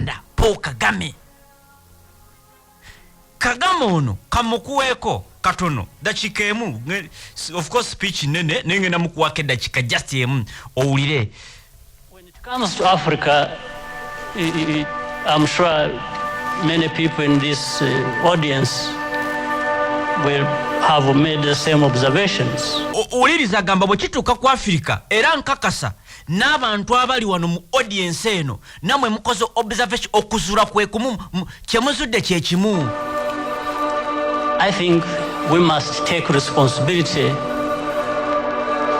Uganda Paul Kagame. Kagame ono kamukuweko katono dakika emu, of course speech nene nenge namukuwake dakika just emu owulire. When it comes to Africa, I'm sure many people in this audience will have made the same observations. Owuliriza gamba bwe kituuka ku Africa era nkakasa n'abantu abali wano mu audience eno namwe mukoze observation okuzuula kwekumu kyemuzudde kyekimu. I think we must take responsibility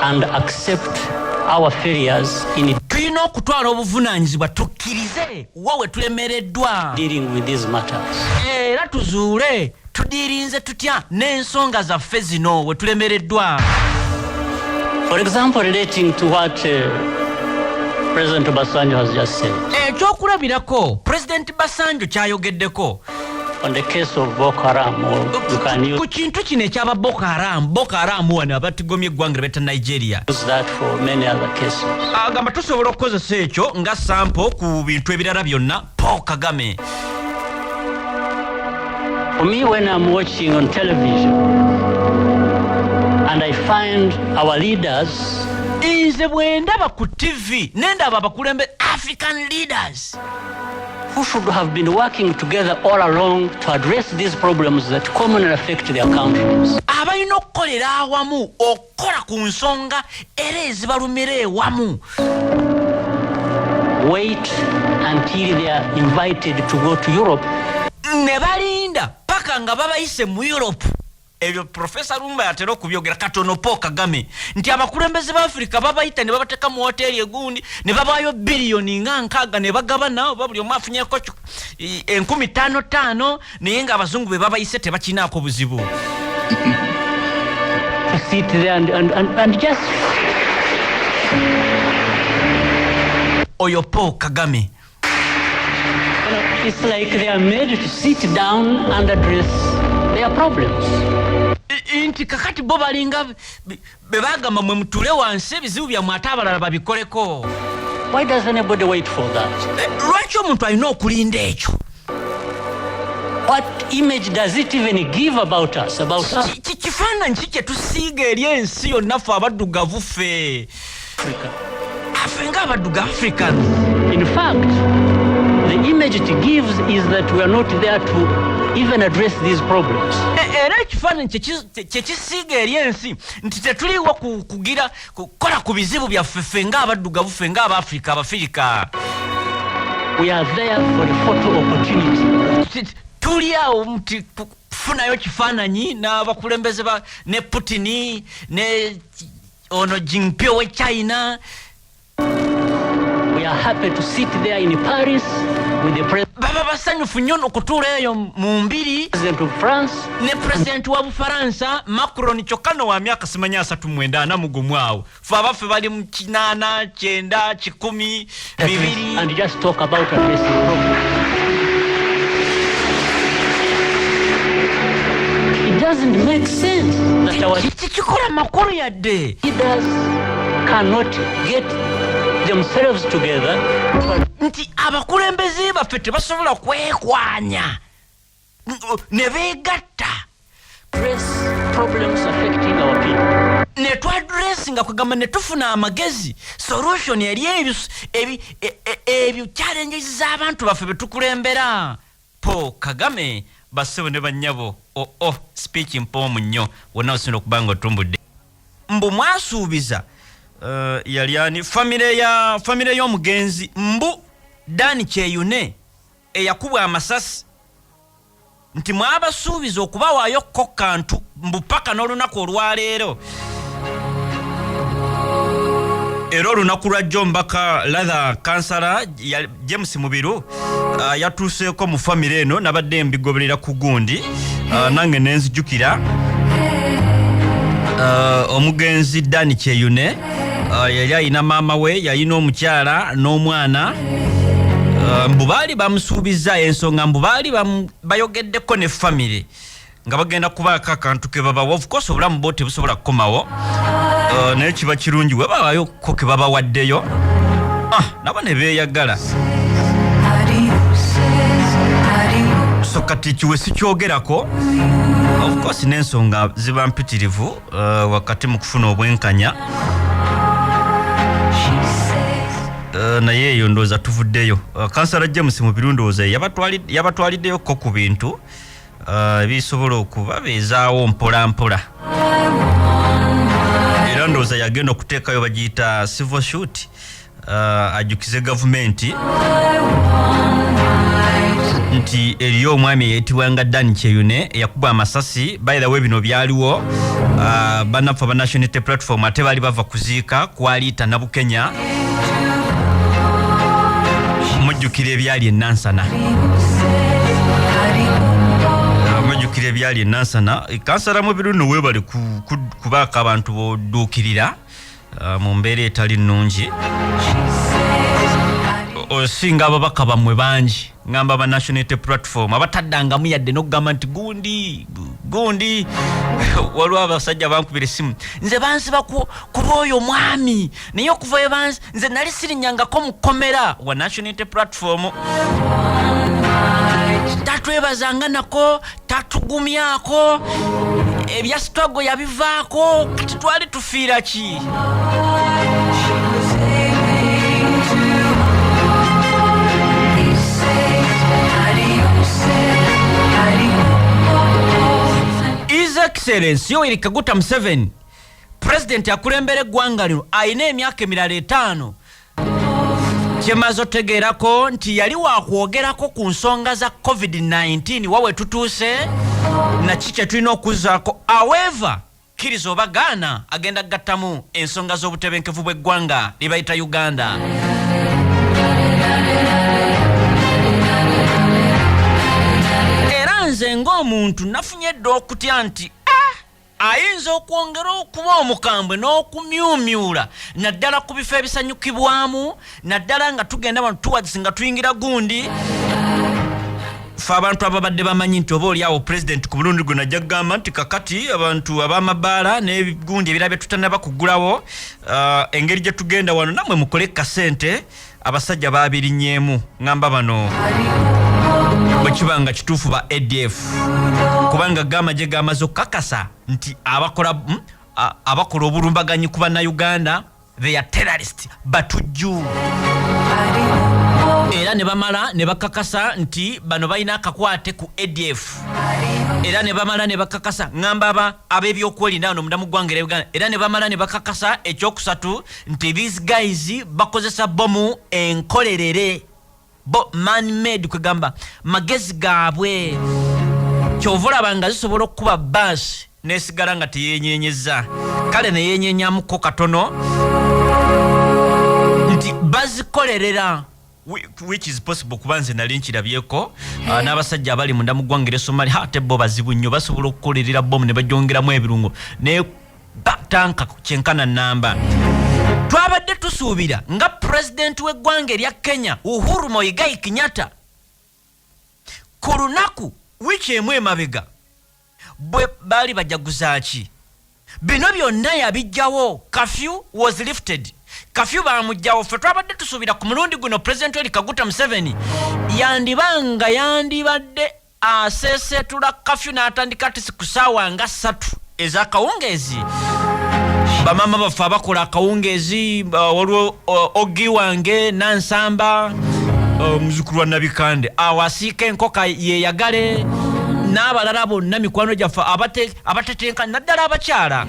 and accept our failures in tulina okutwala obuvunaanyizibwa tukkirize wawe tulemereddwa dealing with these matters. Era tuzuule tudiirinze tutya n'ensonga zaffe zino we tulemereddwa. For example, relating to what President Obasanjo has just said. Ekyokulabirako President Basanjo kyayogeddeko on the case of Boko Haram, or you can use ku kintu kino ekyaba Boko Haram wano abatigomye eggwanga beta Nigeria. Use that for many other cases. Agamba tusobola okukozesa ekyo nga sample ku bintu ebirala byonna Paul Kagame. For me, when I'm watching on television and I find our leaders, nze bwe ndaba ku TV nendaba abakulembe African leaders who should have been working together all along to address these problems that commonly affect their countries. Abalina okukolera awamu okukola ku nsonga era ezibalumira ewamu. Wait until they are invited to go to Europe. Ne balinda paka nga babayise mu Europe. Ebyo Professor Lumba yatera okubyogera katono Paul Kagame nti abakulembeze ba Africa babayita ne babateka mu hoteli egundi ne babayo billioni nga nkaga ne bagaba nao babuli omafunyeko 15,000 naye nga abazungu be babayise tebakinaako buzibu. To sit there and just oyo Paul Kagame. It's like they are made to sit down and address their problems. Inti kakati bo balinga bebagamba mwe mutule wansi ebizibu byammwe ate abalala babikoleko. Why does anybody wait for that? Lwaki omuntu alina okulinda ekyo? What image does it even give about us? Kifaananyi ki kye tusiiga eri ensi yonna ffe abaddugavu ffe affe ng'abaddugavu Africans. In fact, the image it gives is that we are not there to even address these problems. Era ekifaananyi kye kisiiga eri ensi nti tetuliwo kukola ku bizibu byaffe ffe ng'abaddugavu ffe ng'Abafrika Abafirika. We are there for a photo opportunity. Tuli awo nti kufunayo kifaananyi n'abakulembeze ne Putin ne ono Jinping we China. We are happy to sit there in Paris with the president. Baba basanyufu nnyo okutuula eyo mu mbiri President of France ne president wa Bufaransa Macron kyokka wa myaka simanya 39 mugumu awo ffe abaffe bali mu 8 9 10 2 and just talk about addressing problems. It doesn't make sense that our kikola makulu yadde leaders cannot get themselves together nti abakulembeze baffe tebasobola kwekwanya ne beegatta address problems affecting our people. Ne twadressinga kugamba ne tufuna amagezi solution eri ebyo challenges z'abantu baffe betukulembera. Paul Kagame basebo ne banyabo speech mpomu nnyo wonna osinda okubanga otumbudde mbu mwasuubiza yali ani famire y'omugenzi mbu Dani Kyeyune eyakubwa amasasi nti mwabasuubiza okubawaayo ko kantu mbu paka n'olunaku olwaleero. Era olunaku lwa Jombaka Lather Kansala James Mubiru yatuuseeko mu famire eno nabadde mbigoberera ku gundi nange nenzijukira omugenzi Dani Kyeyune yali ayina maama we yalina omukyala n'omwana mbu baali bamusuubiza ensonga mbu baali bayogeddeko ne famire nga bagenda kubaako akantu ke babawa. Of course obulamu bo tebusobola kukomawo naye kiba kirungi we babayoko ke babawaddeyo nabo ne beeyagala. so kati kiwe sikyogerako of course n'ensonga ziba mpitirivu wakati mu kufuna obwenkanya naye eyo ndowooza tuvuddeyo kansala James mu birundooza yabatwaliddeyo ko ku bintu bisobola okubabeezaawo mpola era ndowooza yagenda okuteekayo bagiyita civil shoot ajukize gavumenti nti eriyo omwami eyayitibwanga Dan Kyeyune yakuba amasasi by the way bino byaliwo bannaffe aba National Unity Platform ate bali bava kuziika kwaliita Nabukenya mujjukira ebyali enansana kansala mu birundu weebali kubaaka abantu boduukirira mu mbeera etali nnungi osinga ababaka bamwe bangi ngamba ba National Unity Platform abataddangamu yadde n'okugamba nti gundi waliwo abasajja bankubira essimu nze bansiba kuba oyo mwami naye okuva eyo nze nali sirinyangako mu kkomera wa National Unity Platform tatwebazanga nako tatugumyako ebya struggle yabivaako kati twali tufiira ki His Excellency Yoweri Kaguta Museveni President yakulembera eggwanga lino ayina emyaka emirala 5 kyemaze otegeerako nti yali wakwogerako ku nsonga za COVID-19 wawe tutuuse naki kye tulina okuzzaako however kkiriza oba gaana agenda gattamu ensonga z'obutebenkevu bw'eggwanga lye bayita Uganda. Era nze ng'omuntu nafunye edda okutya nti ayinza okwongera okuba omukambwe n'okumyumyula naddala ku bifo ebisanyukibwamu naddala nga tugenda wano towards nga tuyingira gundi fe abantu ababadde bamanyi nti oba oliawo president ku mulundi guno ajja kugamba nti kakati abantu ab'amabaala n'ebigundi ebirala bye tutannaba kuggulawo engeri gye tugenda wano nammwe mukole kasente abasajja baabirinnyeemu ngamba bano bwekibanga kituufu ba ADF kubanga gamaje gamaze okukakasa nti abakola obulumbaganyi ku bannayuganda they are terrorists batujju era ne bamala ne bakakasa nti bano balina akakwate ku ADF era ne bamala ne bakakasa ngamba ab'ebyokwerinda wano mudamu gwanga Uganda era ne bamala ne bakakasa ekyokusatu nti these guys bakozesa bomu enkolerere man-made kwegamba magezi gaabwe kyovula nga zisobola okuba basi nesigala nga teyenyenyeza kale neyenyenyamuko katono nti bazikolerera which is possible kuba nze nali nkirabyeko n'abasajja abali munda mu ggwanga Somali ate bo bazibu nnyo basobola okukolerera bomu ne bajongeramu ebirungo ne batanka kyenkana namba. Twabadde tusuubira nga president w'eggwanga erya Kenya Uhuru Muigai Kenyatta ku lunaku wiiki emu emabega bwe baali bajaguzaaki bino byonna yabijjawo curfew was lifted curfew baamugjawo ffe twabadde tusuubira ku mulundi guno president Yoweri Kaguta Museveni yandibadde aseeseetula curfew n'atandika tisi ku ssaawa nga 3 ez'akawungeezi bamama baffe abakola akawungeezi waliwo Ogi wange Nansamba muzukulu wa Nabikande awasiika enkoka yeyagale n'abalala bonna mikwano gyaffe abatetenkanya naddala abakyala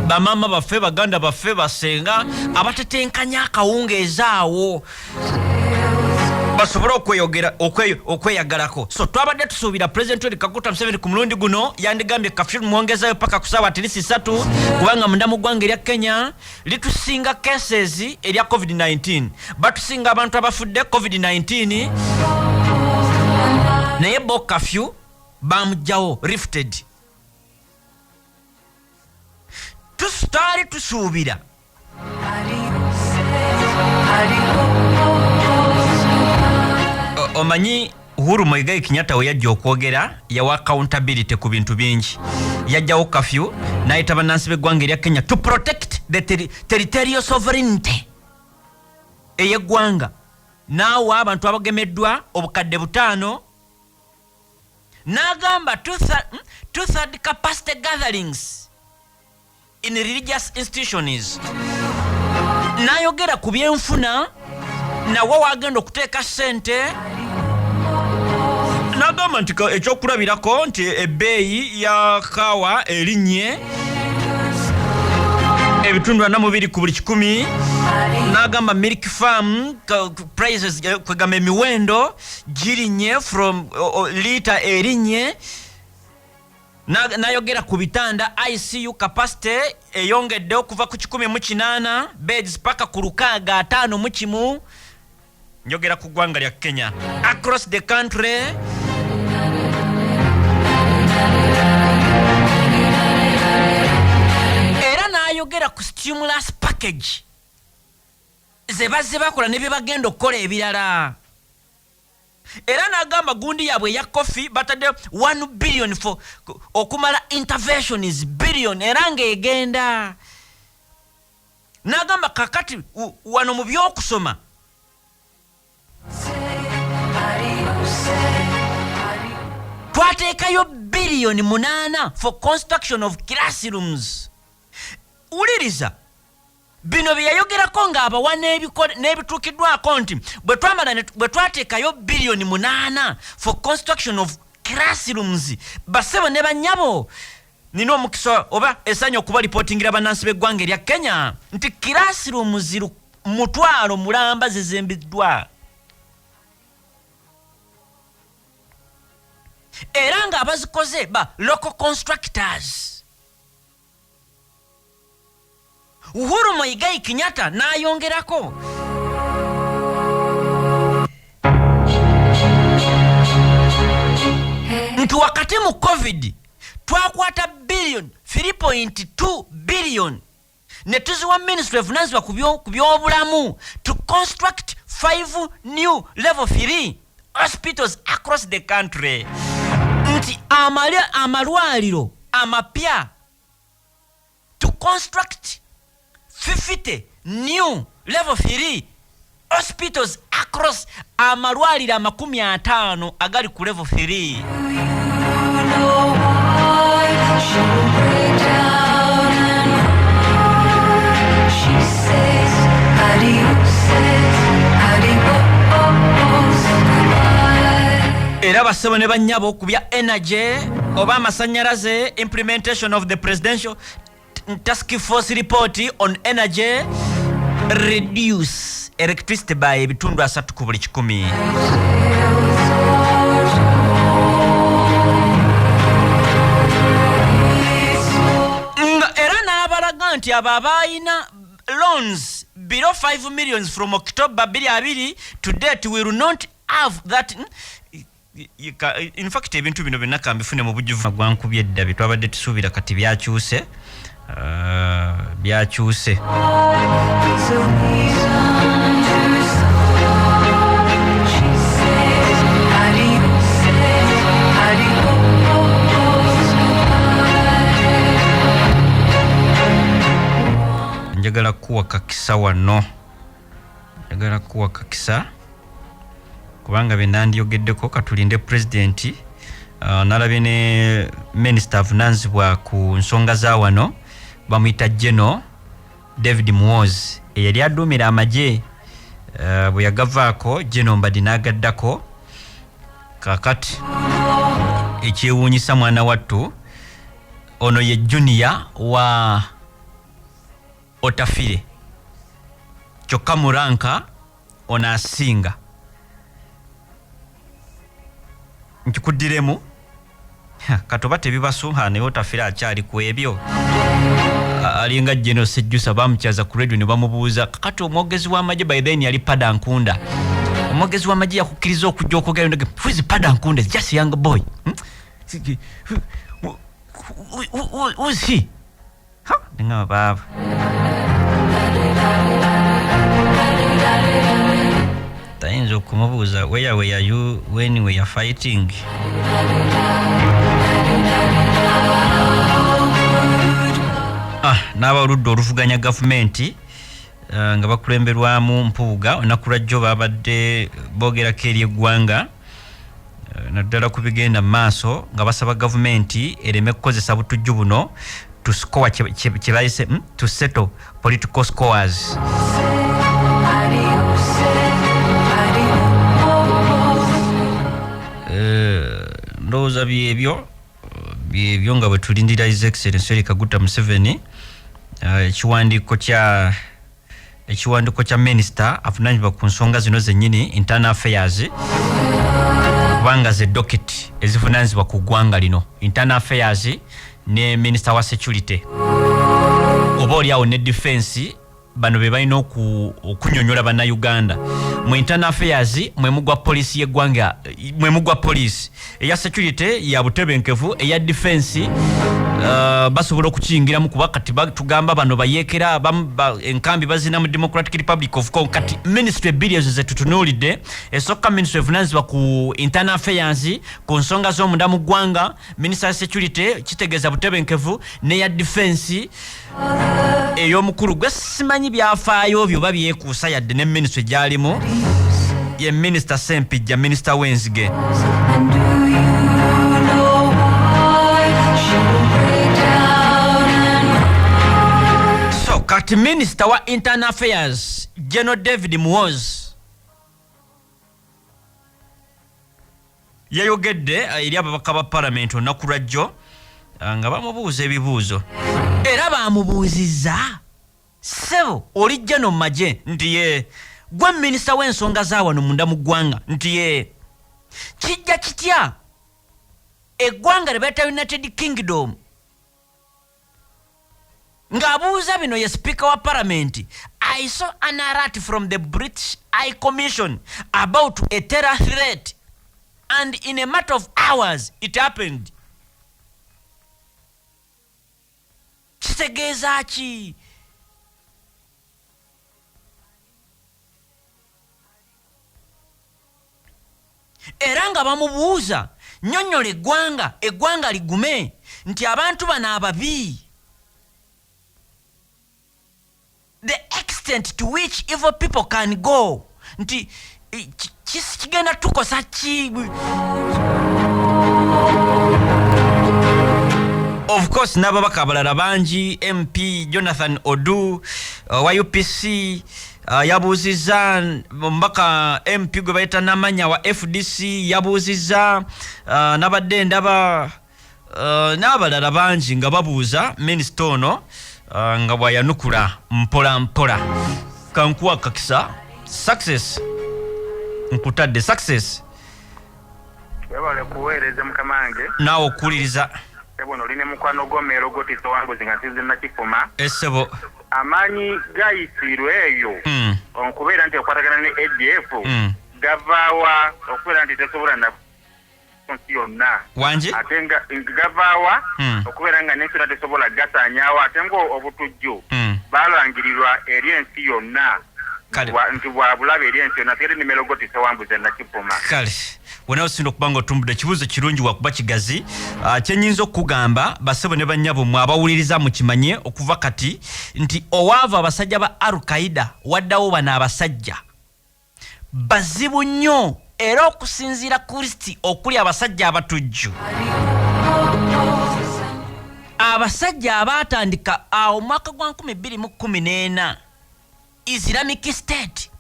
bamama baffe baganda baffe basenga abatetenkanya akawungeezi awo basobola okweyagalako so twabadde tusuubira president Yoweri Kaguta Museveni ku mulundi guno yandigambye kafyu mwongezayo paka ku ssaawa atirisi 3 kubanga munda mu ggwanga erya Kenya litusinga cases erya COVID-19 batusinga abantu abafudde COVID-19 naye bo kafyu bamugjawo lifted tutaali tusuubira omanyi Uhuru Muigai Kenyatta we yajja okwogera yawa accountability ku bintu bingi yajjawo curfew n'ayita bannansi b'eggwanga erya Kenya to protect the territorial sovereignty ey'eggwanga n'awa abantu abagemeddwa obukadde 5 n'agamba two-third capacity gatherings in religious institutions. N'ayogera ku byenfuna nawo wagenda okuteeka ssente. N'agamba nti ekyokulabirako nti ebbeeyi ya kaawa erinnye ebitundu 42 ku buli 100. N'agamba milk farm prices kwegamba emiwendo girinnye from lita erinnye. N'ayogera ku bitanda ICU capacity eyongedde okuva ku 108 beds paka ku 651. Njogera ku ggwanga lya Kenya across the country. Era n'ayogera ku stimulus package ze bazze bakola ne bye bagenda okukola ebirala. Era n'agamba gundi yaabwe ya coffee batadde 1 billion for okumala interventions billion era ng'egenda. N'agamba kakati wano mu by'okusoma twateekayo billion 8 for construction of classrooms. Uliriza bino bye yayogerako ng'abawa n'ebituukiddwako nti bwe twateekayo billion 8 for construction of classrooms. Bassebo ne bannyabo nina omukisa oba essanyu okuba lipootingira bannansi b'eggwanga erya Kenya nti classrooms 1,000 mulamba zizimbiddwa. Era ng'abazikoze ba local constructors. Uhuru Muigai Kenyatta n'ayongerako nti wakati mu COVID twakwata billion 3.2 billion ne tuziwa Ministry of Nanzibwa ku by'obulamu to construct 5 new level 3 hospitals across the country. Nti amalwaliro amapya to construct 50 new level 3 hospitals across amalwaliro 50 agali ku level 3. Era bassebo ne bannyabo ku bya energy oba amasannyalaze implementation of the presidential task force report on energy reduce electricity by ebitundu 3 ku buli 100. Era n'abalaga nti abo abayina loans below 5 million from October 2020 to date will not have that. In fact ebintu bino byonna kambifune mu bujjuvu gwankubye edda twabadde tusuubira kati byakyuse. Byakyuse. Njagala kuwakakisa wano. Njagala kuwakakisa kubanga byenandyogeddeko katulinde president nalabye ne minister of Nanzibwa ku nsonga za wano bamuyita General David Muhoozi eyali aduumira amagye bwe yagavaako General Mbadi n'agaddako kakati ekyewuunyisa mwana wattu ono ye junior wa Otafire kyokka mu ranka ono asinga. Nkikuddiremu katoba tebibasuha naye Otafire akyali ku ebyo. Alinga General Sejjusa bamukyaza ku radio ne bamubuuza kakati omwogezi w'amagye by then yali Pada Nkunda. Omwogezi w'amagye yakukkiriza okujja okwogera nti who is Pada Nkunda? Is just a young boy. Who is he? Nga baba. Tayinza okumubuuza where were you when we are fighting? N'abaludde oluvuganya gavumenti nga bakulemberwamu Mpuuga olunaku lwajjo babadde boogerako eri eggwanga naddala ku bigenda mu maaso nga basaba gavumenti ereme kukozesa butujju buno to score kye bayise to settle political scores. Ndowooza byebyo nga bwe tulindira His Excellency Yoweri Kaguta Museveni ekiwandiiko kya minisita avunaanyizibwa ku nsonga zino zennyini internal affairs kubanga ze docket ezivunaanyizibwa ku ggwanga lino internal affairs ne minister wa security oba oliawo ne defense bano be balina okunyonyola bannayuganda mu internal affairs mwemugwa poliisi yeggwanga mwemugwa poliisi eya security ya butebenkevu eya defense basobola okukiyingiramu kuba kati tugamba bano bayeekera enkambi bazina mu Democratic Republic of Congo kati ministry billions zetutunuulidde esooka ministry evunaanyizibwa ku internal affairs ku nsonga z'omunda mu ggwanga minister security kitegeeza butebenkevu neya defense ey'omukulu gwe simanyi byafaayo byo babyekuusa yadde ne ministry gyalimu ye minister Sempijja minister w'enzige. So kati minister wa internal affairs General David Muhoozi yayogedde eri ababaka ba parliament olunaku lwajjo nga bamubuuza ebibuuzo era bamubuuzizza sebo olijja no maje nti ye gwe minisita w'ensonga za wano munda mu ggwanga nti ye kijja kitya eggwanga lye bayita United Kingdom ng'abuuza bino ye speaker wa parliament. I saw an alert from the British High Commission about a terror threat and in a matter of hours it happened. Kitegeeza ki? Era nga bamubuuza nnyonnyola eggwanga ligume nti abantu bano ababi, the extent to which evil people can go, nti kigenda tukosa ki? Of course n'ababaka abalala bangi MP Jonathan Odu wa UPC yabuuzizza omubaka MP gwe bayita Namanya wa FDC yabuuzizza n'abadde ndaba n'abalala bangi nga babuuza minisita ono nga bwayanukula mpola mpola. Kankuwa kakisa success nkutadde success webale kuweereza mukamange naawe okuwuliriza ebono oline mukwano gw'omeero gotiso wanguzi nga nsinze nakifuma essebo amaanyi gayisirwe eyo okubeera nti okwatagana ne ADF gavaawa okubeera nti tesobola na nsi yonna wanje ate nga gavaawa okubeera nga n'ensona tesobola gasaanyaawo ate nga obutujju baalangirirwa eri ensi yonna nti bwabulabe eri ensi yonna sigere nimero gotiso wanguzi nakifuma kale wona osinda okubanga otumbudde ekibuuzo kirungi wakuba kigazi. Kyenyinza okugamba basebo ne bannyabo mmwe abawuliriza mukimanye okuva kati nti owaava abasajja ba Al-Qaeda waddawo bano abasajja bazibu nnyo era okusinziira ku listi okuli abasajja abatujju, abasajja abaatandika awo mwaka gwa 2014 Islamic State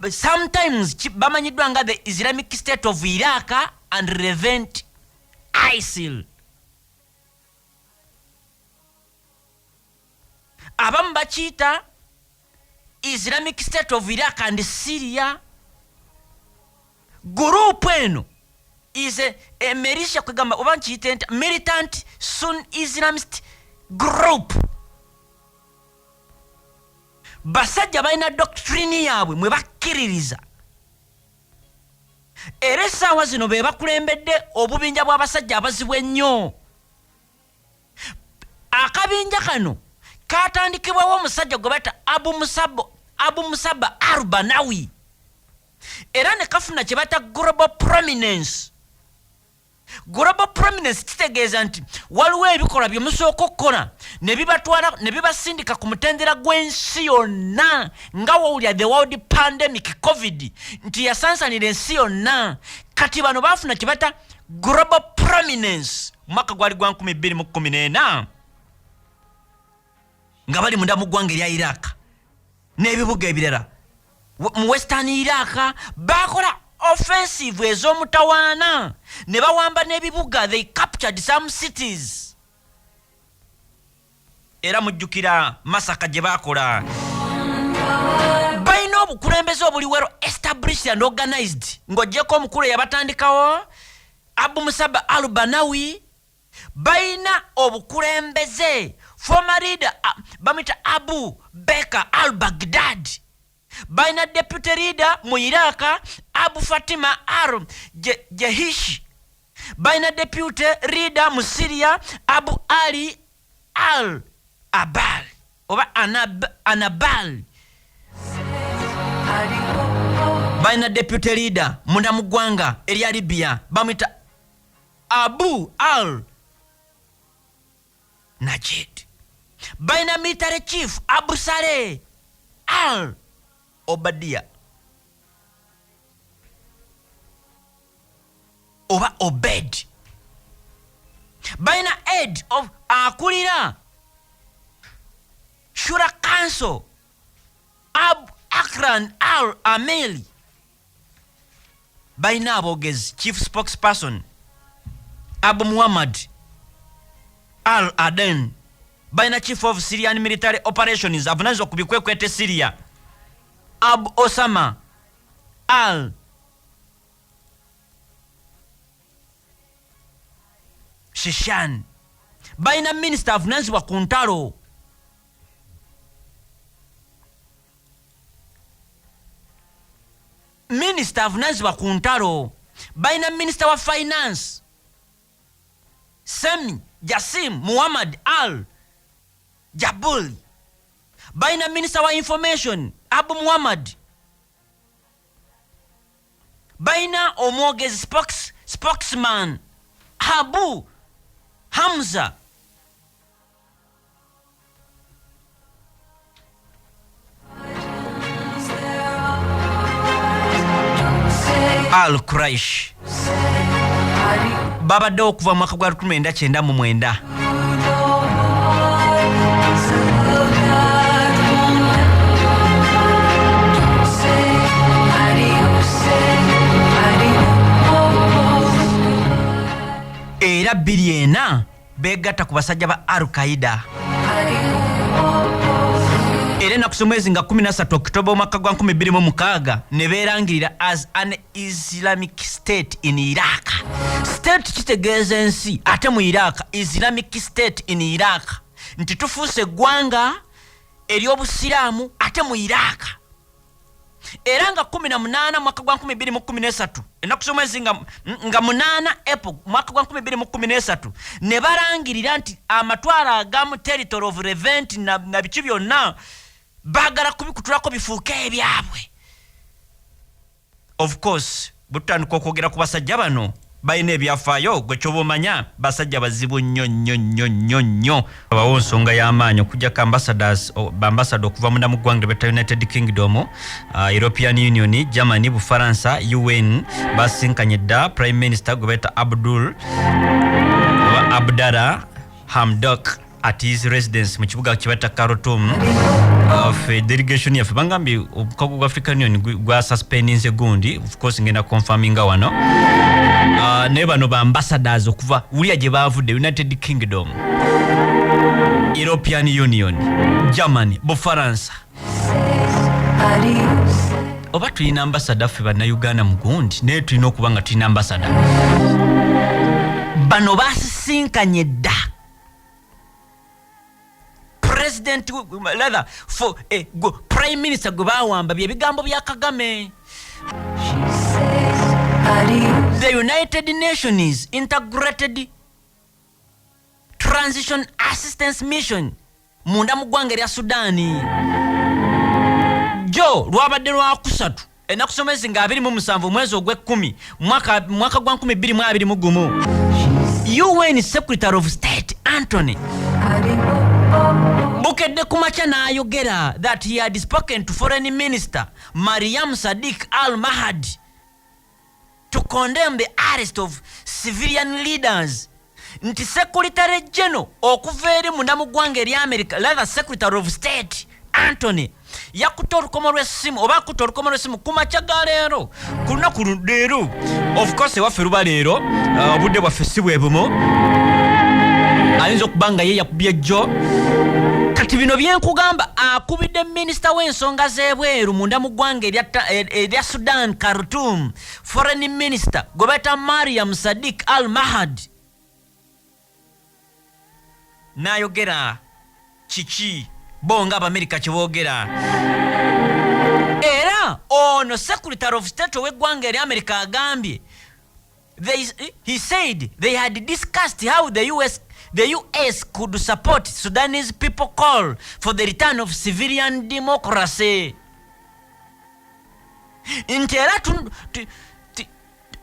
sometimes bamanyiddwa nga the Islamic State of Iraq and Levant, ISIL. Abamu bakiyita Islamic State of Iraq and Syria. Group eno is a militia kwegamba oba nkiyite militant Sunni Islamist group. Basajja balina doctrine yaabwe mwe bakkiririza era essaawa zino be bakulembedde obubinja bw'abasajja abazibu ennyo. Akabinja kano katandikibwawo omusajja gwe bayita Abu Musab al-Banawi era ne kafuna kye bata global prominence Global prominence kitegeeza nti waliwo ebikolwa bye musooka okukola ne bibatwala ne bibasindika ku mutendera gw'ensi yonna nga wawulira the world pandemic covid nti yasansanira ensi yonna kati bano baafuna kye bata global prominence mwaka gwali gwa 2014 nga bali munda mu ggwanga erya Iraq n'ebibuga ebirala mu western Iraq bakola offensive ez'omutawaana ne bawamba n'ebibuga. They captured some cities. Era mujjukira masaka gye baakola. Balina obukulembeze obuliwero established and organized ng'oggyeko omukulu yabatandikawo Abu Musab al-Banawi. Balina obukulembeze former leader bamwita Abu Bakr al-Baghdad. Baina deputy leader mu Iraq Abu Fatima al-Jahish. Baina deputy leader mu Syria Abu Ali al-Abal oba Anabal. Baina deputy leader munda mu ggwanga erya Libya bamwita Abu al-Najid. Baina military chief Abu Saleh Obadia oba Obed. Baina head of akulira Shura Council Abu Akran al-Ameli. Baina abogezi chief spokesperson Abu Muhammad al-Aden. Baina chief of Syrian military operations avunanyizibwa ku bikwekwete Syria Abu Osama al-Shishan. Baina minister avunanyizibwa ku ntalo Baina minister wa finance Semi Jassim Muhammad al-Jabul. Baina minister wa information Abu Muhammad. Baina omwogezi spokesman Abu Hamza. al-Quraish. Babadde okuva mwaka gwa 1999. Era biliena begatta ku basajja ba Al-Qaeda. Era naku mwezi nga 13 Oktoba mwaka gwa 2006 ne beerangirira as an Islamic state in Iraq. State kitegeeza ensi ate mu Iraq Islamic state in Iraq. Nti tufuuse eggwanga ery'obusiraamu ate mu Iraq. Era nga 18 mwaka gwa 2013 enaku mwezi nga 8 April mwaka gwa 2013 ne barangirira nti amatwala agamu territory of Levant na biki byonna bagala kubikutulako bifuuke ebyabwe. Of course butandika okwogera ku basajja bano balina ebyafaayo gwe ky'obumanya basajja bazibu nnyo babawo nsonga y'amaanyi okujjako ambassador okuva munda mu ggwanga beta United Kingdom, European Union, Germany, Bufaransa, UN basinkanye dda Prime Minister gwe beta Abdallah Hamdok at his residence mu kibuga kibata Khartoum. Delegation yafe bangambye obukago bwa African Union gwa suspendinze gundi, of course ngenda confirminga wano. Ne bano ba ambassadors okuva uliya gye bavudde United Kingdom, European Union, Germany, Bufaransa. Oba tulina ambassador ffe banna Uganda mu gundi naye tulina okuba nga tulina ambassador. Bano basisinkanye dda President rather for Prime Minister gwe bawamba bye bigambo bya Kagame. The United Nations Integrated Transition Assistance Mission munda mu ggwanga erya Sudani jo lwabadde lwa kusatu enaku somezi nga 27 mwezi ogw'ekkumi mwaka gwa 2021 UN Secretary of State Anthony bukedde kumakya n'ayogera that he had spoken to Foreign Minister Mariam Sadiq Al-Mahdi to condemn the arrest of civilian leaders. Nti Secretary General okuva eri munda mu ggwanga eri America, rather Secretary of State Anthony yakuta olukomo lw'essimu oba akuta olukomo lw'essimu ku makya ga leero ku lunaku leero. Of course ewaffe luba leero obudde bwaffe si bwe bumu, ayinza okuba nga ye yakubye jjo. Kati bino byenkugamba akubidde minisita w'ensonga z'ebweru munda mu ggwanga erya Sudan Khartoum, Foreign Minister gwe bayita Mariam Sadiq Al-Mahdi, n'ayogera kiki bonga Abamerika kyeboogera. Era ono Secretary of State ow'eggwanga erya America agambye he said they had discussed how the US could support Sudanese people call for the return of civilian democracy. Nti era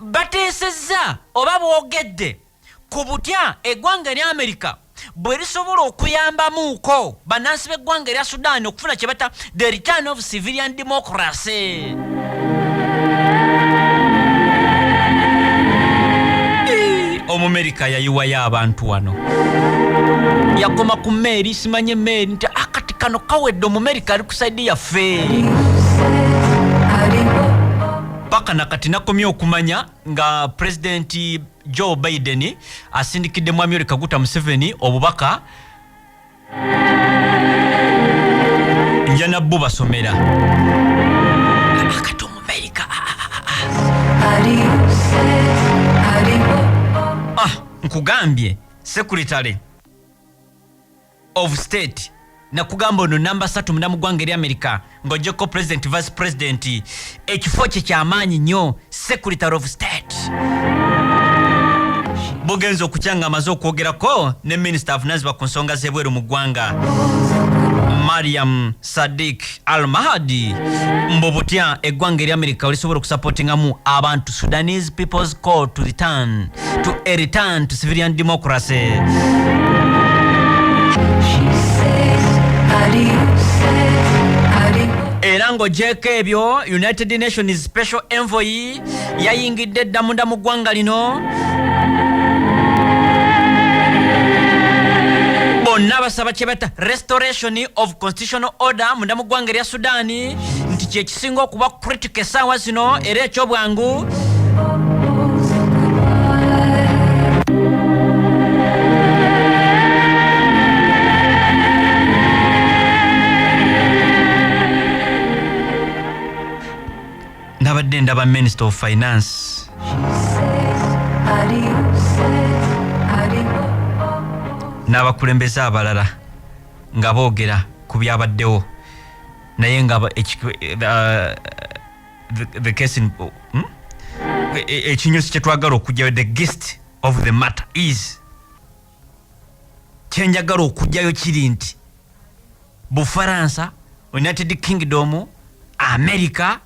bateesezza oba boogedde ku butya eggwanga erya America bwe lisobola okuyambamuuko bannansi b'eggwanga erya Sudan okufuna kye bata the return of civilian democracy. Omumerika yayiwayo abantu wano, yakoma ku meeri, simanye meeri nti akati kano kawedde, Omumerika ali ku saidi yaffe. Paka nakati nakomye okumanya nga President Joe Biden asindikidde mwami Yoweri Kaguta Museveni obubaka njana bo basomera akati Omumerika nkugambye Secretary of State nakugamba ono namba 3 munda mu ggwanga eri America ng'ogyeko President Vice President ekifo kye ky'amaanyi nnyo Secretary of State. Bugenza okukyanga amaze okwogerako ne Minister avunaanyizibwa ku nsonga z'ebweru mu ggwanga Mariam Sadiq Al-Mahdi mbu butya eggwanga eri America olisobola okusupportingamu abantu Sudanese people's call to a return to civilian democracy. Era ng'ogyeko ebyo United Nations Special Envoy yayingidde dda munda mu ggwanga lino, bonna basaba kye bata restoration of constitutional order munda mu ggwanga erya Sudaani nti kye kisinga okuba critical essaawa zino era ekyobwangu. Nabadde ndaba Minister of Finance n'abakulembeze abalala nga boogera ku byabaddewo, naye nga the case ekinyusi kye twagala okujjayo, the gist of the matter is kyenjagala okujjayo kiri nti Bufaransa, United Kingdom, America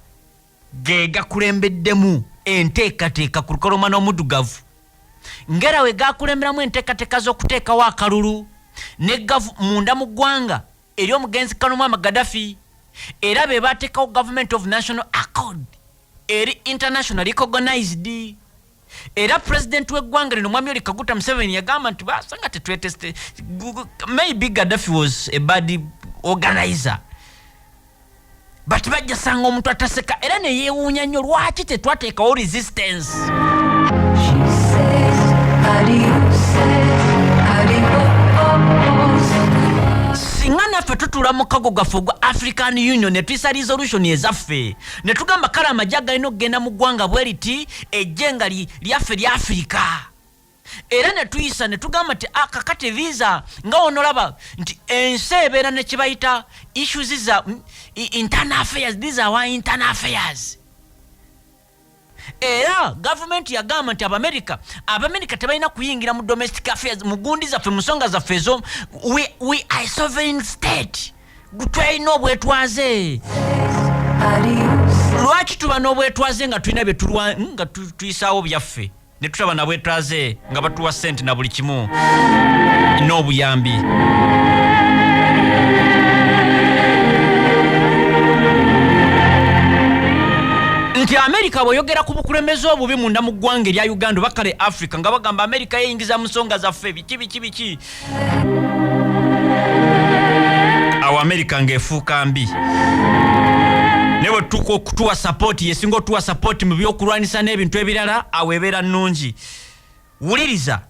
ge gakulembeddemu enteekateeka ku lukoloma n'omuddugavu, ngera we gakulemberamu enteekateeka z'okuteekawo akalulu ne munda mu ggwanga eri omugenzi Kanumwama Gaddafi, era be bateekawo Government of National Accord eri international recognized. Era President w'eggwanga lino mwami Yoweri Kaguta Museveni yagamba nti basanga tetweteste, maybe Gaddafi was a bad organizer, but bajja sanga omuntu ataseka era ne yeewuunya nnyo lwaki tetwateekawo resistance. Singa naffe tutula mu kago gaffe ogwa African Union ne tuyisa resolution ezaffe ne tugamba kale amagye agalina okugenda mu ggwanga bwe riti ejjenga lyaffe lya Afrika, era ne tuyisa ne tugamba nti kakati visa nga onolaba nti ensi ebeera ne kye bayita issues za internal affairs, these are our internal affairs. Era government yagamba nti Abamerika tebalina kuyingira mu domestic affairs, mu gundi zaffe, mu nsonga zaffe ezo. We are sovereign state, twalina obwetwaze. lwaki tuba n'obwetwaze nga tulina nga tuyisaawo byaffe ne tutaba na bwetwaze nga batuwa ssente na buli kimu n'obuyambi. Nti Amerika bw'oyogera ku bukulembeze obubi munda mu ggwanga erya Uganda oba kale Africa nga bagamba Amerika yeyingiza mu nsonga zaffe biki awo Amerika ng'efuuka mbi ne bwe tutuuka okutuwa sapooti yesinga otuwa sapooti mu byokulwanisa n'ebintu ebirala awo ebeera nnungi. Wuliriza,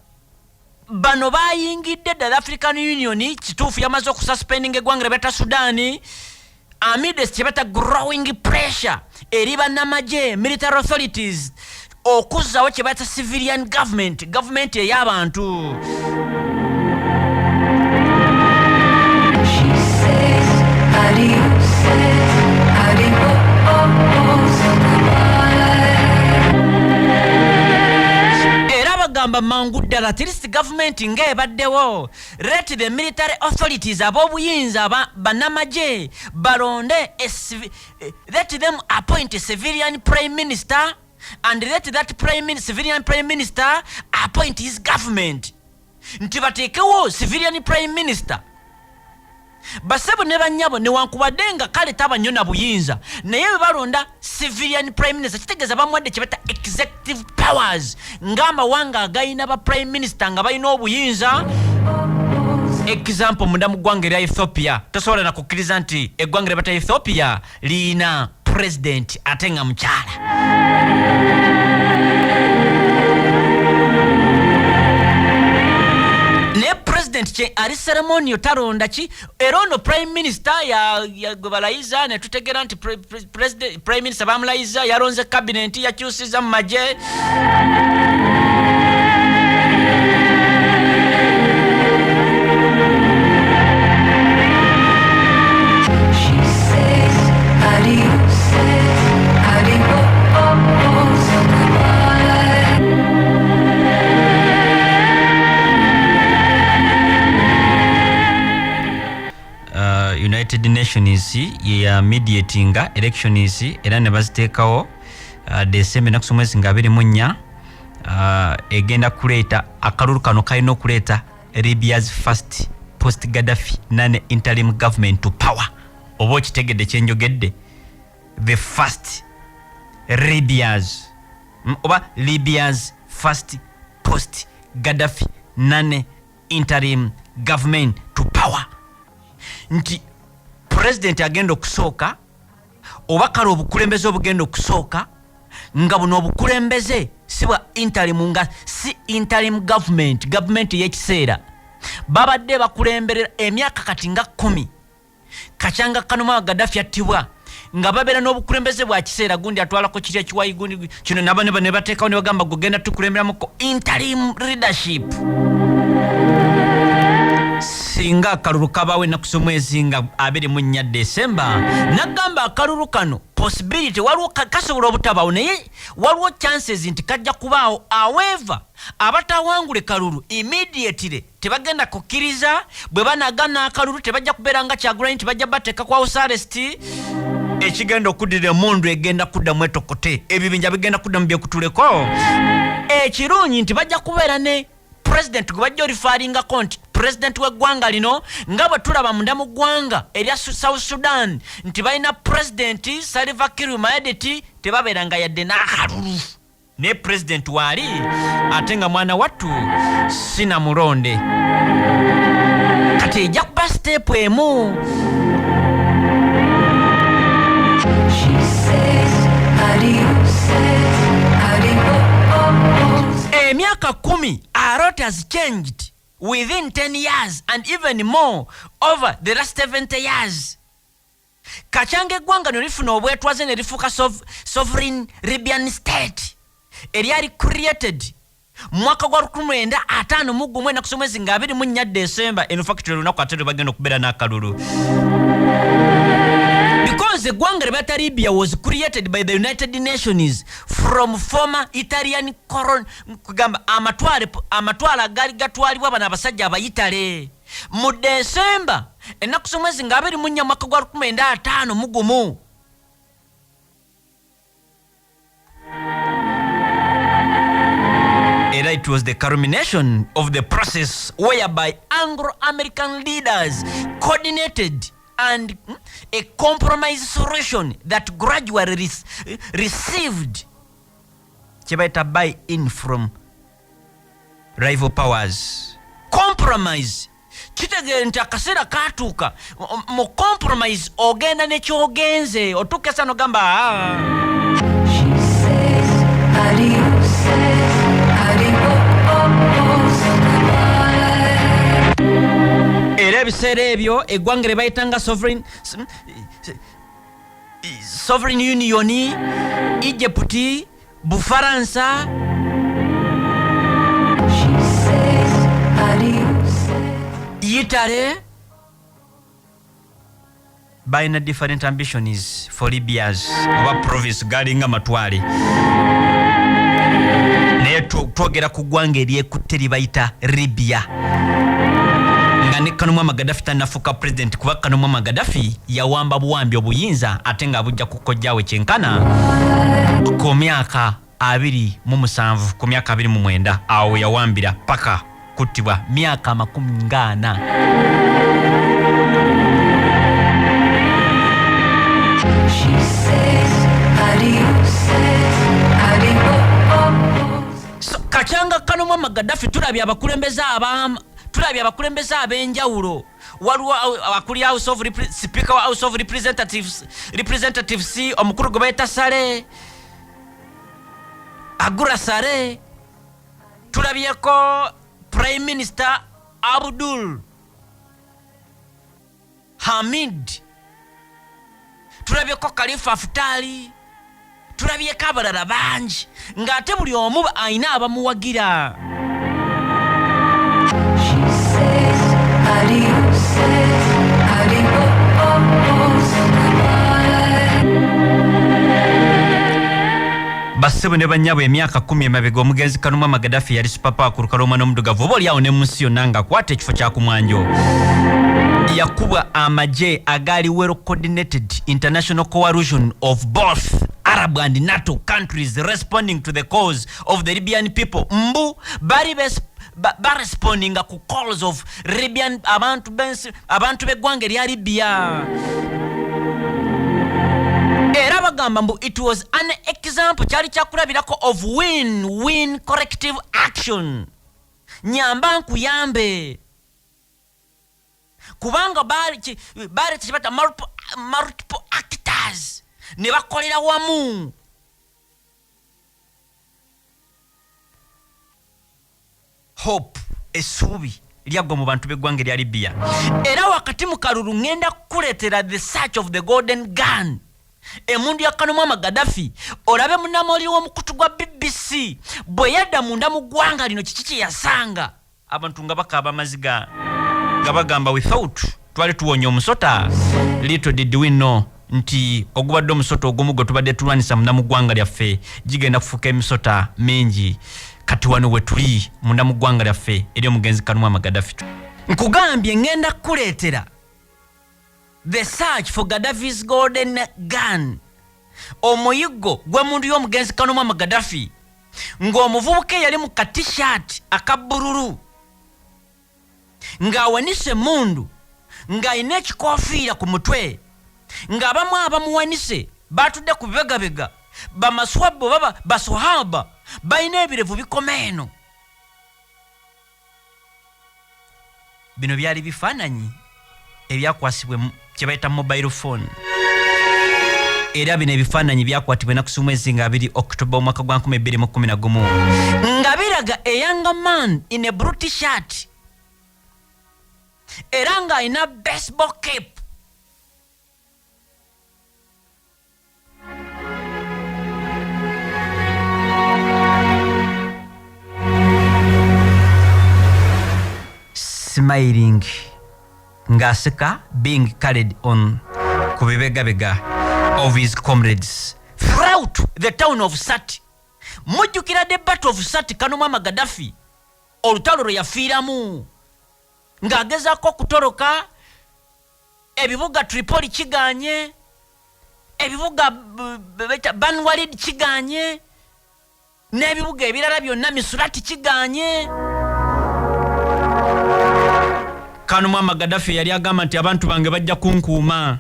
bano bayingidde ddala African Union kituufu yamaze okususpendinga eggwanga lyebata Sudan amidst kyebata growing pressure eri bannamagye military authorities okuzzawo kyebata civilian government ey'abantu. Gamba mangu ddala at least government ng'ebaddewo let the military authorities ab'obuyinza bannamagye balonde let them appoint a civilian prime minister and let that civilian prime minister appoint his government. Nti bateekewo civilian prime minister basebo ne banyabo newankubadde nga kale taba nnyo na buyinza naye bwe balonda civilian prime minister kitegeeza bamuwadde kyebata executive powers ng'amawanga agayina ba prime minister nga balina obuyinza. Example munda mu ggwanga erya Ethiopia tosobola na kukkiriza nti eggwanga lyebata Ethiopia liyina president ate nga mukyala. Ne president che ali ceremonial talonda ki era ono prime minister ya gobalayiza ne tutegera nti prime minister bamulayiza yalonze cabinet yakyusiza mu magye. United Nations ya mediating elections era ne baziteekawo December nakuso mwezi nga 24 egenda kuleeta akalulu kano kalina okuleeta Libya's first post Gaddafi non-interim government to power. Oba okitegedde kyenjogedde the first Libya's first post Gaddafi non-interim government to power. Nti president agenda okusooka oba kale obukulembeze obugenda okusooka nga buno obukulembeze si bwa interim nga si interim government y'ekiseera babadde bakulemberera emyaka kati nga 10 kachanga kanuma Gaddafi attibwa nga babeera n'obukulembeze bwa kiseera gundi atwalako kiri ekiwayi gundi kino nabo ne bateekawo ne bagamba gugenda tukulemberamuko interim leadership. Singa akalulu kabawe nakuso mwezi nga 24 December nagamba akalulu kano possibility waliwo kasobola obutabawo naye waliwo chances nti kajja kubaawo. However abatawangule kalulu immediately tebagenda kukkiriza bwe banagana akalulu tebajja kubeera nga Kyagulanyi tebajja bateeka kwa house arrest ekigenda okuddira emundu egenda kudda mu etokote ebibinja bigenda kudda mu byekutuleko ekirungi nti bajja kubeera ne president gubajja orifaringako nti president w'eggwanga lino nga bwe tulaba munda mu ggwanga erya South Sudan nti balina president Salva Kiir Mayardit tebabeera nga yadde n'akalulu ne president waali ate nga mwana wattu sina mulonde kati ejja kuba step emu. Emyaka 10 a lot has changed within 10 years and even more over the last 70 years. Kachange eggwanga ne lifuna obwetwaze ne lifuuka sovereign Libyan state eryali created mwaka gwa 1951 enakuso mwezi nga 24 December. In fact lunaku ate bagenda okubeera n'akalulu because eggwanga lyebata Libya was created by the United Nations from former Italian colony kugamba amatwale agaali gatwalibwa bano abasajja abayitale mu December enakuso mwezi nga 24 mwaka gwa 1951 It was the culmination of the process whereby Anglo-American leaders coordinated and a compromise solution that gradually received buy-in from rival powers. Compromise. Kitegere nti akaseera katuuka mu compromise ogenda nekyogenze otuuke sano gamba era ebiseera ebyo eggwanga lye bayitanga sovereign union, Egypt, Bufaransa, Italy, buying different ambitions for Libya's oba province galinga matwale naye twogera ku ggwanga eryekutte libayita Libya nga ne Kanumwama Gaddafi tannafuuka president kuba Kanumwama Gaddafi yawamba buwambi obuyinza ate nga bujja kukojjawe kyenkana ku myaka 27 ku myaka 29 awo yawambira paka kuttibwa myaka 40. Kachanga Kanumwama Gaddafi tulabye abakulembeze ab'enjawulo waliwo akuli House of Speaker wa House of Representatives omukulu gwe bayita Sale Agura Sale, tulabyeko Prime Minister Abdul Hamid, tulabyeko Khalifa Haftari, tulabyeko abalala bangi ng'ate buli omu ayina abamuwagira. Bassebo ne bannyabo emyaka 10 emabega omugenzi Kanumwama Gaddafi yali supapa ku lukaloma n'omudugavu oba oliawo ne munsi yonna ng'akwata ekifo kya kumwanjo. Yakubwa amagye agali well coordinated international coalition of both Arab and NATO countries responding to the cause of the Libyan people. Mbu bari responding ku calls of Libyan abantu beggwanga erya Libya. Era bagamba mbu it was an example kyali kyakulabirako of win-win corrective action. Nyamba nkuyambe. Kubanga bali kibata multiple actors ne bakolera wamu. Hope esubi lyagwa mu bantu beggwanga erya Libya. Era wakati mu kalulu ngenda kukuleetera the search of the golden gun. Emundu ya Kanumwama Gaddafi olabe munamoli w'omukutu gwa BBC bwe yadda munda mu ggwanga lino kiki yasanga abantu nga bakaaba amaziga nga bagamba without twali tuwonya omusota. Little did we know nti ogubadde omusota ogumu gwe tubadde tulwanisa munda mu ggwanga lyaffe gigenda kufuuka emisota mingi kati wano we tuli munda mu ggwanga lyaffe eri omugenzi Kanumwama Gaddafi. Nkugambye ngenda kukuleetera the search for Gaddafi's golden gun. Omuyigo gwe mundu y'omugenzi Kanumwama Gaddafi ng'omuvubuka yali mu ka-t-shirt akabbululu ng'awanise mundu ng'ayina ekikoofiira ku mutwe ng'abamu abamuwanise batudde ku bibegabega bamaswabbo baba basohaba bayina ebirevu bikoma eno. Bino byali bifaananyi ebyakwasibwe kyebayita mobile phone. Era bino ebifaananyi byakwatibwa ennaku mwezi nga 2 October omwaka gwa 2011 nga biraga a young man in a blue t-shirt era nga ayina baseball cap. Smiling ngaseka, being carried on ku bibegabega of his comrades throughout the town of Sati. Mujjukira the battle of Sati Kanumwama Gaddafi olutalo lwe yafiiramu ng'agezaako okutoloka ebibuga Tripoli kiganye, ebibuga Ban Walid kiganye n'ebibuga ebirala byonna Misurati kiganye. Kano Muammar Gaddafi yali agamba nti abantu bange bajja kunkuuma.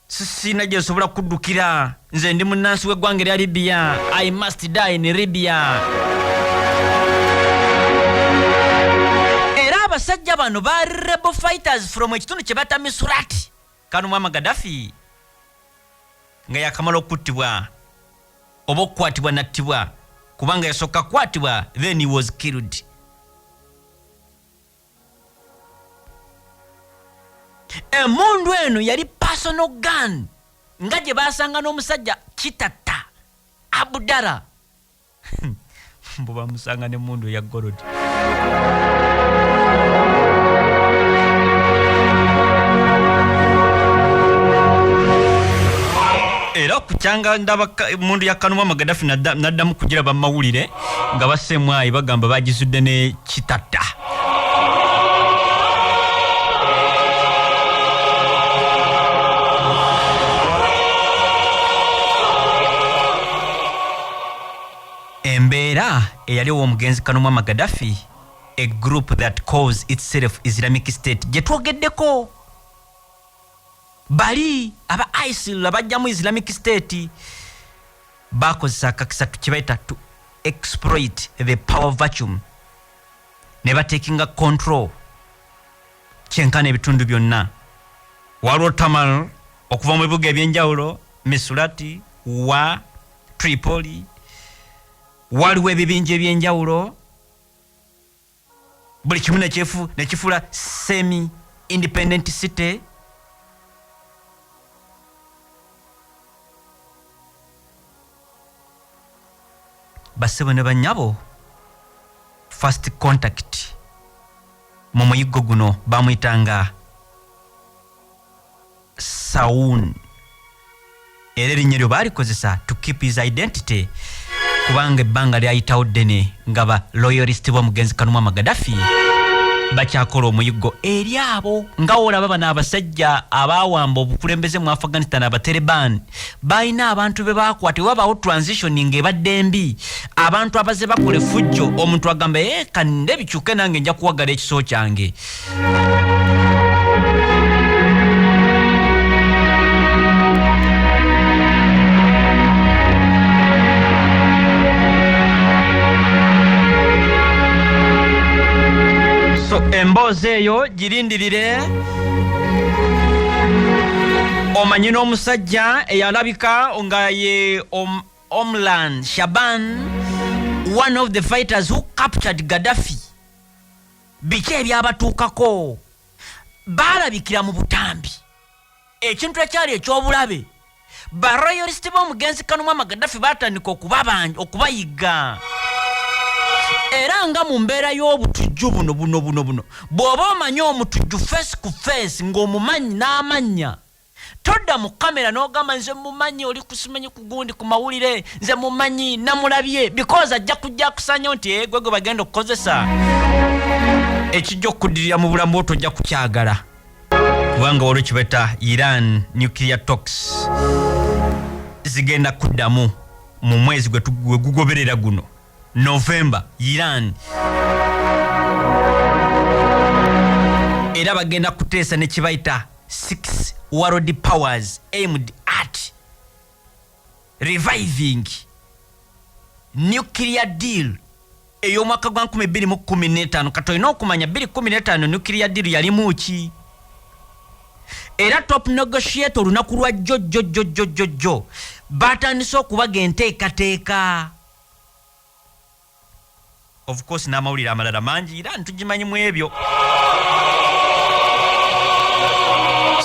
Sina gye nsobola kuddukira. Nze ndi munnansi w'eggwanga erya Libya. I must die in Libya. Era abasajja bano ba rebel fighters from ekitundu kye bata Misurati. Kano Muammar Gaddafi nga yakamala okuttibwa oba okukwatibwa nattibwa kubanga yasooka kukwatibwa then he was killed. Emundu eno yali personal gun nga gye basanga n'omusajja Kitatta Abdallah mbo bamusanga n'emundu ya Golodi. Era kukyanga ndaba mundu ya Kano Muammar Gaddafi naddamu kugira bamawulire nga basemwayi bagamba bagizudde ne Kitatta. Embeera eyaliwo omugenzi Kano Muammar Gaddafi, a group that calls itself Islamic State, gye twogeddeko. Bali aba ISIL abajjamu Islamic State bakozesa akakisatu kye bayita to exploit the power vacuum ne batekinga control kyenkana ebitundu byonna. Waliwo Tamal okuva mu bibuga ebyenjawulo, Misurati, wa Tripoli, waliwo ebibinja ebyenjawulo, buli kimu nekifuula semi independent city. Basebo ne banyabo first contact mu muyiggo guno bamuyitanga Saun. Era erinnya lyo baalikozesa to keep his identity kubanga ebbanga lyayitawo ddene nga ba loyalist b'omugenzi Kano Muammar Gaddafi bakyakola omuyiggo eri abo nga olaba bano abasajja abaawamba obukulembeze mu Afghanistan abataliban balina abantu be baakwata wabaawo transitioning ebadde mbi abantu abaze bakola effujjo omuntu agamba kande bikyuke nange nja kuwagala ekiso kyange. Emboozi eyo girindirire. Omanyi n'omusajja eyalabika nga ye Omlan Shaban, one of the fighters who captured Gaddafi. Biki ebyabatuukako? Baalabikira mu butambi. Ekintu ekyali eky'obulabe. Baroyalist b'omugenzi Kano Muammar Gaddafi baatandika okubayiga. Era nga mu mbeera y'obutujju buno bw'oba omanyi omutujju face to face ng'omumanyi n'amanya todda mu kamera n'ogamba nze mumanyi oli kusimanyi ku gundi ku mawulire nze mumanyi namulabye because ajja kujja kusanya nti gwe bagenda okukozesa ekijja okuddirira mu bulamu bwo tojja kukyagala kubanga waliwo kibeta Iran nuclear talks zigenda kuddamu mu mwezi gwe gugoberera guno November. Iran era bagenda kuteesa ne kibayita 6 world powers aimed at reviving nuclear deal ey'omwaka gwa 2015 katolina okumanya 2015 nuclear deal yalimu ki era top negotiator olunaku lwa jjo batandise okubaga enteekateeka. Of course n'amawulire amalala mangi era ntugimanyi mu ebyo.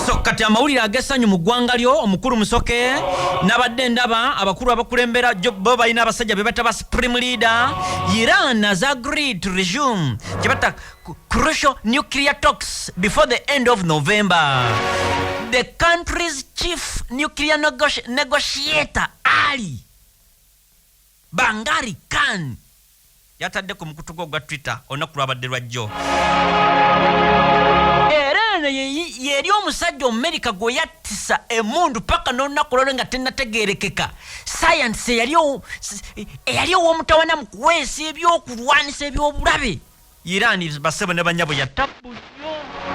So kati amawulire agessanyu mu ggwanga lyo omukulu Musoke n'abadde ndaba abakulu abakulembera bo balina abasajja be bata ba supreme leader. Iran has agreed to resume kibata crucial nuclear talks before the end of November. The country's chief nuclear negotiator Ali Bangari Khan yatadde ku mukutu gwa Twitter olunaku lwabadde lwajjo. Era Iran yeri omusajja America gwe yattisa emundu paka n'olunaku lwolwo nga tennategeerekeka. Science eyali ow'omutawana mu kuweesa ebyokulwanisa eby'obulabe. Iran bassebo ne bannyabo yatta busyo.